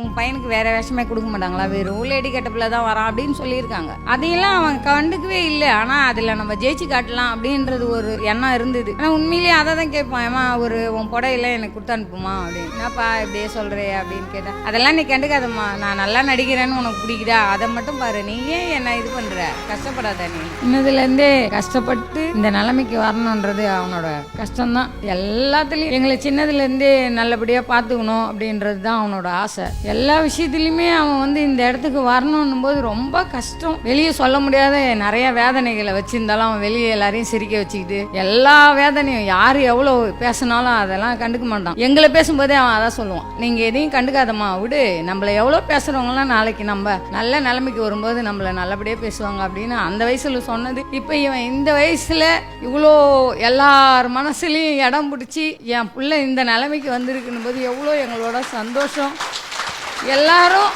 உங்கள் பையனுக்கு வேறு வேஷமே கொடுக்க மாட்டாங்களா, வெறும் லேடி கெட்டப்பில் தான் வரான் அப்படின்னு சொல்லியிருக்காங்க. அதையெல்லாம் அவன் கண்டுக்கவே இல்லை. ஆனால் அதில் நம்ம ஜெயிச்சு காட்டலாம் அப்படின்றது ஒரு எண்ணம் இருந்தது. ஆனால் உண்மையிலேயே அதை தான் கேட்பான், ஏமா ஒரு உன் புடையில எனக்கு கொடுத்து அனுப்புமா அப்படின்னு. என்னப்பா இப்படியே சொல்கிறே அப்படின்னு கேட்டேன். அதெல்லாம் நீ கண்டுக்காதம்மா, நான் நல்லா நடிக்கிறேன்னு உனக்கு பிடிக்குதா, அதை மட்டும் பாரு, நீ ஏன் என்ன இது பண்ணுற, கஷ்டப்படாத நீ. இன்னதுலேருந்தே கஷ்டப்பட்டு இந்த நிலைமைக்கு வரணுன்றது அவனோட கஷ்டம்தான். எல்லாத்துலேயும் எங்களை சின்னதுலேருந்தே நல்லபடியாக பார்த்துக்கணும் அப்படின்றது தான் அவனோட ஆசை. எல்லா விஷயத்துலையுமே அவன் இந்த இடத்துக்கு வரணும் போது ரொம்ப கஷ்டம். வெளியே சொல்ல முடியாத நிறைய வேதனைகளை வச்சிருந்தாலும் அவன் வெளியே எல்லாரையும் சிரிக்க வச்சுக்கிட்டு எல்லா வேதனையும் யார் எவ்வளோ பேசினாலும் அதெல்லாம் கண்டுக்க மாட்டான். எங்களை பேசும்போதே அவன் அதான் சொல்லுவான், நீங்கள் எதையும் கண்டுக்காதம்மா விடு, நம்மளை எவ்வளோ பேசுகிறவங்களாம் நாளைக்கு நம்ம நல்ல நிலைமைக்கு வரும்போது நம்மளை நல்லபடியாக பேசுவாங்க அப்படின்னு அந்த வயசில் சொன்னது. இப்போ இவன் இந்த வயசில் இவ்வளோ எல்லார் மனசுலையும் இடம் பிடிச்சி என் பிள்ளை இந்த நிலைமைக்கு வந்திருக்குன்னு போது எவ்வளோ எங்களோட சந்தோஷம். எல்லாரும்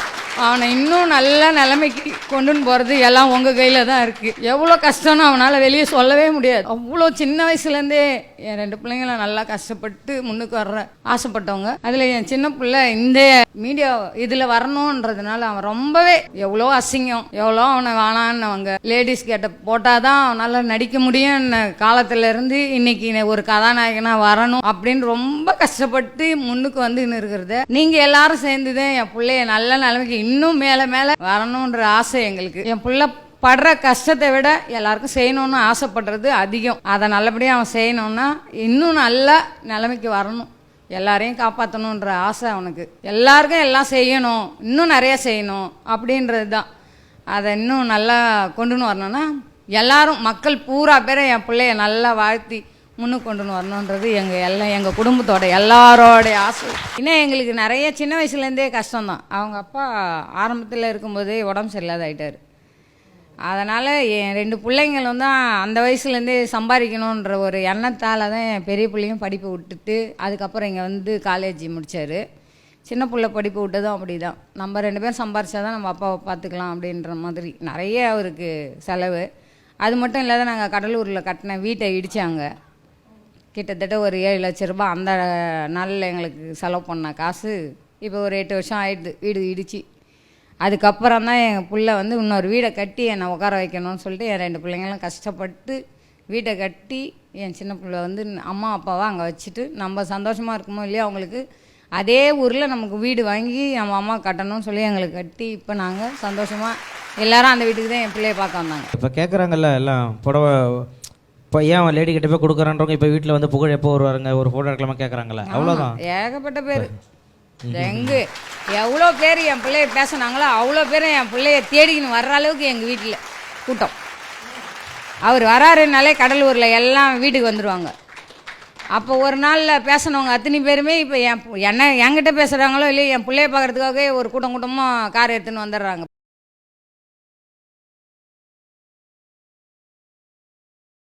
அவனை இன்னும் நல்ல நிலைமைக்கு கொண்டுன்னு போகிறது எல்லாம் உங்கள் கையில் தான் இருக்குது. எவ்வளோ கஷ்டம்னு அவனால் வெளியே சொல்லவே முடியாது. அவ்வளோ சின்ன வயசுலேருந்தே என் 2 பிள்ளைங்களும் நல்லா கஷ்டப்பட்டு முன்னுக்கு வர்ற ஆசைப்பட்டவங்க. அதில் என் சின்ன பிள்ளை இந்த மீடியா இதில் வரணுன்றதுனால அவன் ரொம்பவே எவ்வளோ அசிங்கம், எவ்வளோ அவனை வேணான்னு லேடிஸ் கேட்ட போட்டால் தான் அவனால் நடிக்க முடியும்னு காலத்திலேருந்து இன்னைக்கு ஒரு கதாநாயகனாக வரணும் அப்படின்னு ரொம்ப கஷ்டப்பட்டு முன்னுக்கு வந்து இருக்கிறத நீங்கள் எல்லாரும் சேர்ந்துதான் என் பிள்ளைய நல்ல நிலைமைக்கு இன்னும் மேலே மேலே வரணுன்ற ஆசை எங்களுக்கு. என் பிள்ளை படுற கஷ்டத்தை விட எல்லாருக்கும் செய்யணும்னு ஆசைப்படுறது அதிகம். அதை நல்லபடியாக அவன் செய்யணும்னா இன்னும் நல்ல நிலைமைக்கு வரணும், எல்லாரையும் காப்பாற்றணுன்ற ஆசை அவனுக்கு. எல்லாருக்கும் எல்லாம் செய்யணும், இன்னும் நிறைய செய்யணும் அப்படின்றது தான். அதை இன்னும் நல்லா கொண்டுன்னு வரணும்னா எல்லாரும் மக்கள் பூரா பேரை என் பிள்ளைய நல்லா வாழ்த்தி முன்னுக்கு கொண்டுன்னு வரணுன்றது எங்கள் குடும்பத்தோட எல்லாரோடைய ஆசை. இன்னும் எங்களுக்கு நிறைய சின்ன வயசுலேருந்தே கஷ்டம்தான். அவங்க அப்பா ஆரம்பத்தில் இருக்கும்போதே உடம்பு சரியில்லாத ஆகிட்டார். அதனால் என் 2 பிள்ளைங்களும் தான் அந்த வயசுலேருந்தே சம்பாதிக்கணுன்ற ஒரு எண்ணத்தால் தான் என் பெரிய பிள்ளையும் படிப்பு விட்டுட்டு அதுக்கப்புறம் இங்கே காலேஜ் முடித்தார். சின்ன பிள்ளை படிப்பு விட்டதும் அப்படி தான், நம்ம 2 பேரும் சம்பாரிச்சா தான் நம்ம அப்பாவை பார்த்துக்கலாம் அப்படின்ற மாதிரி நிறைய அவருக்கு செலவு. அது மட்டும் இல்லாத நாங்கள் கடலூரில் கட்டின வீட்டை இடித்தாங்க. கிட்டத்தட்ட ஒரு 7 லட்ச ரூபா அந்த நாளில் எங்களுக்கு செலவு பண்ண காசு இப்போ ஒரு 8 வருஷம் ஆகிடுது வீடு இடிச்சு. அதுக்கப்புறம் தான் எங்கள் பிள்ளை இன்னொரு வீடை கட்டி என்னை உட்கார வைக்கணும்னு சொல்லிட்டு என் 2 பிள்ளைங்களும் கஷ்டப்பட்டு வீட்டை கட்டி என் சின்ன பிள்ளை அம்மா அப்பாவை அங்கே வச்சுட்டு நம்ம சந்தோஷமாக இருக்குமோ இல்லையா அவங்களுக்கு அதே ஊரில் நமக்கு வீடு வாங்கி நம்ம அம்மா கட்டணும்னு சொல்லி எங்களுக்கு கட்டி இப்போ நாங்கள் சந்தோஷமாக எல்லாரும் அந்த வீட்டுக்கு தான் என் பிள்ளையை பார்க்க வந்தாங்க. இப்போ கேட்குறாங்கல்ல எல்லாம் புடவை, இப்போ ஏன் லேடி கிட்ட போய் கொடுக்குறான்றவங்க இப்போ வீட்டில் புகழ் எப்போ வருவாருங்க ஒரு ஃபோட்டோ எடுக்கலாமா கேட்குறாங்களே, அவ்வளோதான். ஏகப்பட்ட பேர் எவ்வளோ பேர் என் பிள்ளைய பேசினாங்களோ அவ்வளோ பேர் என் பிள்ளைய தேடிக்கின்னு வர்ற அளவுக்கு எங்கள் வீட்டில் கூட்டம். அவர் வராருனாலே கடலூரில் எல்லாம் வீட்டுக்கு வந்துடுவாங்க. அப்போ ஒரு நாளில் பேசினவங்க அத்தனை பேருமே இப்போ என்கிட்ட பேசுகிறாங்களோ இல்லையோ என் பிள்ளைய பார்க்குறதுக்காகவே ஒரு கூட்டமாக கார் எடுத்துன்னு வந்துடுறாங்க.